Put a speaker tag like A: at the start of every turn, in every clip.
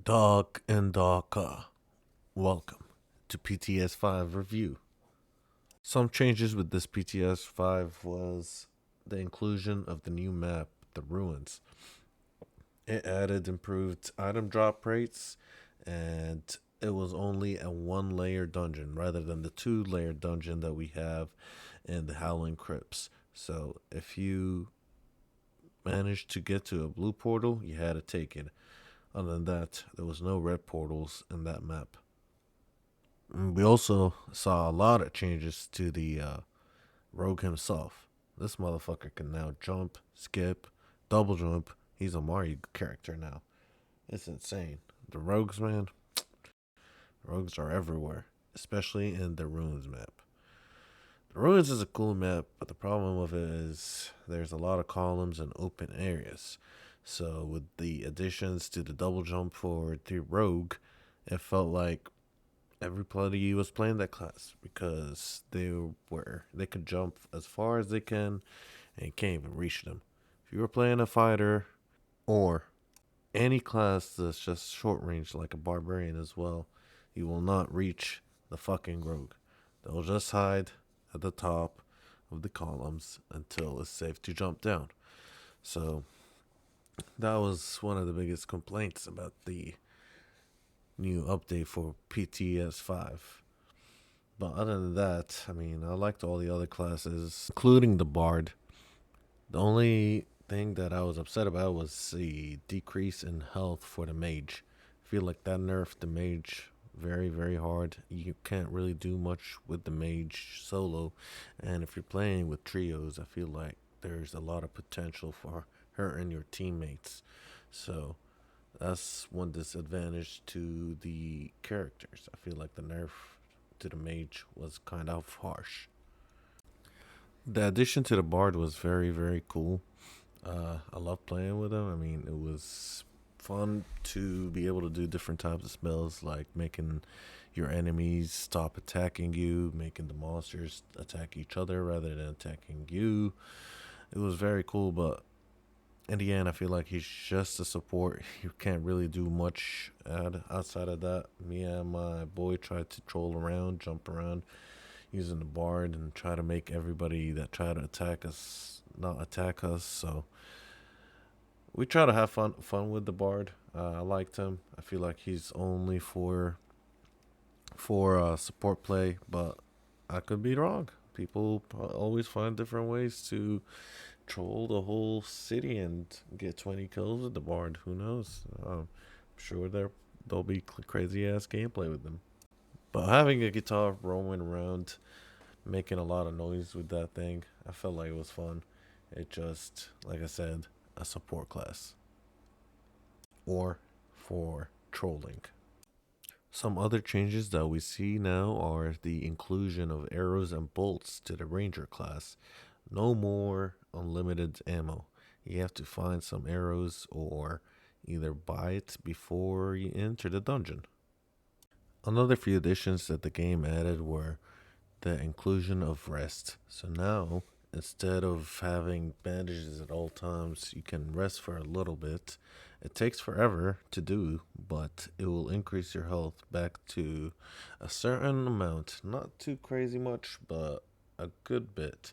A: Dog and Daka. Welcome to PTS 5 review. Some changes with this PTS 5 was the inclusion of the new map, the Ruins. It added improved item drop rates, and it was only a one layer dungeon rather than the two-layer dungeon that we have in the Howling Crypts. So if you managed to get to a blue portal, you had to take it. Other than that, there was no red portals in that map. We also saw a lot of changes to the Rogue himself. This motherfucker can now jump, skip, double jump. He's a Mario character now. It's insane. The Rogues, man, Rogues are everywhere, especially in the Ruins map. The Ruins is a cool map, but the problem with it is there's a lot of columns and open areas. So with the additions to the double jump for the Rogue, it felt like everybody was playing that class because they could jump as far as they can and you can't even reach them. If you were playing a fighter or any class that's just short range like a barbarian as well, you will not reach the fucking rogue. They'll just hide at the top of the columns until it's safe to jump down. So that was one of the biggest complaints about the new update for PTS 5. But other than that, I mean, I liked all the other classes, including the Bard. The only thing that I was upset about was the decrease in health for the Mage. I feel like that nerfed the Mage very, very hard. You can't really do much with the Mage solo. And if you're playing with trios, I feel like there's a lot of potential for hurting your teammates. So that's one disadvantage to the characters. I feel like the nerf to the mage was kind of harsh. The addition to the bard was very, very cool. I love playing with him. I mean, it was fun to be able to do different types of spells, like making your enemies stop attacking you, making the monsters attack each other rather than attacking you. It was very cool, but in the end, I feel like he's just a support. You can't really do much outside of that. Me and my boy tried to troll around, jump around, using the bard, and try to make everybody that try to attack us not attack us. So we try to have fun with the bard. I liked him. I feel like he's only for support play, but I could be wrong. People always find different ways to troll the whole city and get 20 kills with the bard. Who knows? I'm sure there'll be crazy ass gameplay with them. But having a guitar roaming around, making a lot of noise with that thing, I felt like it was fun. It just, like I said, a support class or for trolling. Some other changes that we see now are the inclusion of arrows and bolts to the ranger class. No more unlimited ammo. You have to find some arrows or either buy it before you enter the dungeon. Another few additions that the game added were the inclusion of rest. So now, instead of having bandages at all times, you can rest for a little bit. It takes forever to do, but it will increase your health back to a certain amount. Not too crazy much, but a good bit.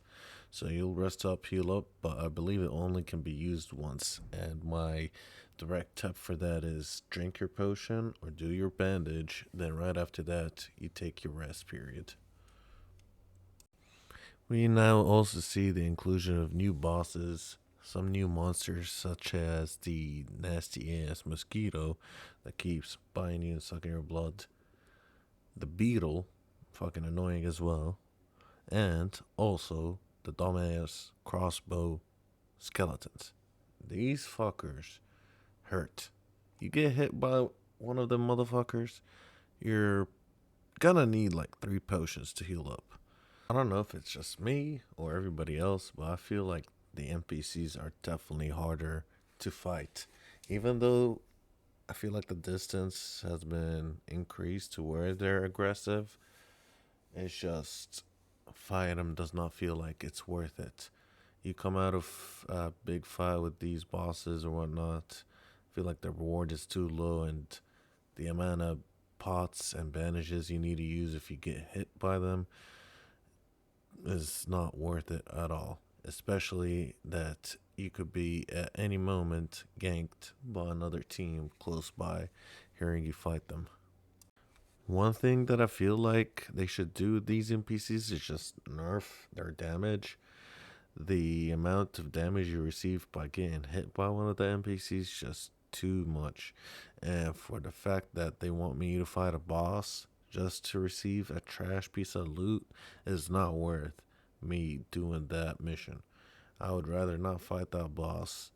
A: So you'll rest up, heal up, but I believe it only can be used once. And my direct tip for that is drink your potion or do your bandage. Then right after that, you take your rest period. We now also see the inclusion of new bosses, some new monsters such as the nasty ass mosquito that keeps biting you and sucking your blood, the beetle, fucking annoying as well, and also the dumbass crossbow skeletons. These fuckers hurt. You get hit by one of them motherfuckers, you're gonna need like 3 potions to heal up. I don't know if it's just me or everybody else, but I feel like the NPCs are definitely harder to fight. Even though I feel like the distance has been increased to where they're aggressive, it's just fighting them does not feel like it's worth it. You come out of a big fight with these bosses or whatnot, feel like the reward is too low and the amount of pots and bandages you need to use if you get hit by them is not worth it at all. Especially that you could be at any moment ganked by another team close by hearing you fight them. One thing that I feel like they should do with these NPCs is just nerf their damage. The amount of damage you receive by getting hit by one of the NPCs is just too much. And for the fact that they want me to fight a boss just to receive a trash piece of loot is not worth me doing that mission. I would rather not fight that boss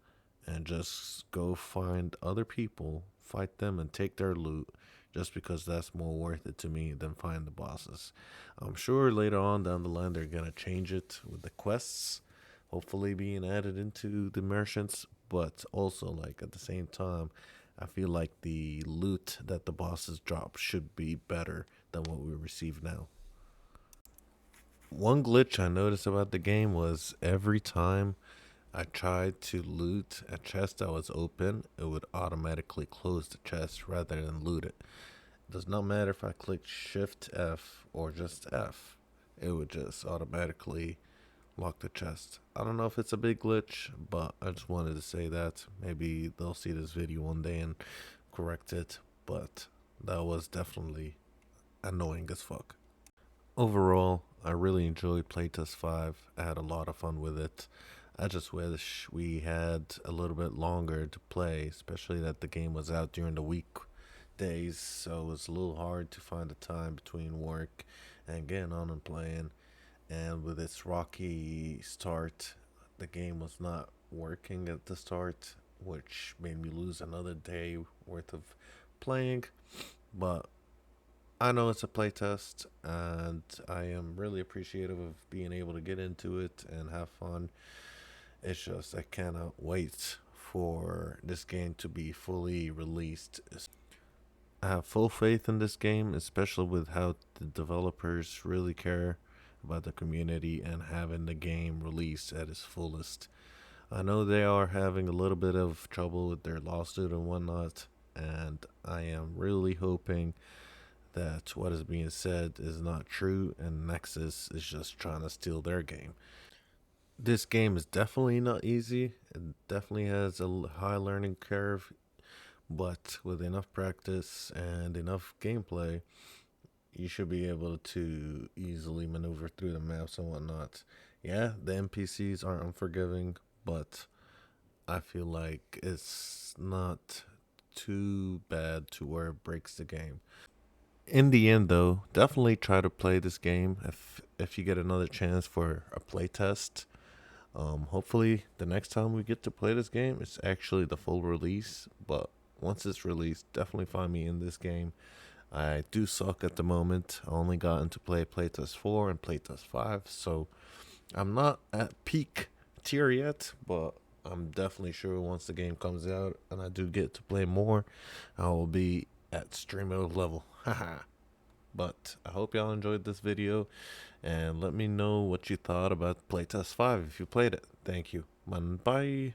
A: and just go find other people, fight them, and take their loot just because that's more worth it to me than find the bosses. I'm sure later on down the line they're gonna change it with the quests, hopefully being added into the merchants, but also like at the same time, I feel like the loot that the bosses drop should be better than what we receive now. One glitch I noticed about the game was every time I tried to loot a chest that was open, it would automatically close the chest rather than loot it. It does not matter if I clicked Shift F or just F, it would just automatically lock the chest. I don't know if it's a big glitch, but I just wanted to say that. Maybe they'll see this video one day and correct it, but that was definitely annoying as fuck. Overall, I really enjoyed Playtest 5. I had a lot of fun with it. I just wish we had a little bit longer to play, especially that the game was out during the weekdays, so it was a little hard to find the time between work and getting on and playing. And with its rocky start, the game was not working at the start, which made me lose another day worth of playing. But I know it's a playtest, and I am really appreciative of being able to get into it and have fun. It's just I cannot wait for this game to be fully released. I have full faith in this game, especially with how the developers really care about the community and having the game released at its fullest. I know they are having a little bit of trouble with their lawsuit and whatnot, and I am really hoping that what is being said is not true and Nexus is just trying to steal their game. This game is definitely not easy. It definitely has a high learning curve, but with enough practice and enough gameplay, you should be able to easily maneuver through the maps and whatnot. Yeah, the NPCs are unforgiving, but I feel like it's not too bad to where it breaks the game. In the end, though, definitely try to play this game if you get another chance for a playtest. Hopefully, the next time we get to play this game, it's actually the full release. But once it's released, definitely find me in this game. I do suck at the moment. I only got into playtest 4 and playtest 5, so I'm not at peak tier yet, but I'm definitely sure once the game comes out and I do get to play more, I will be at stream mode level. Haha. But I hope y'all enjoyed this video and let me know what you thought about playtest 5 if you played it. Thank you. Bye.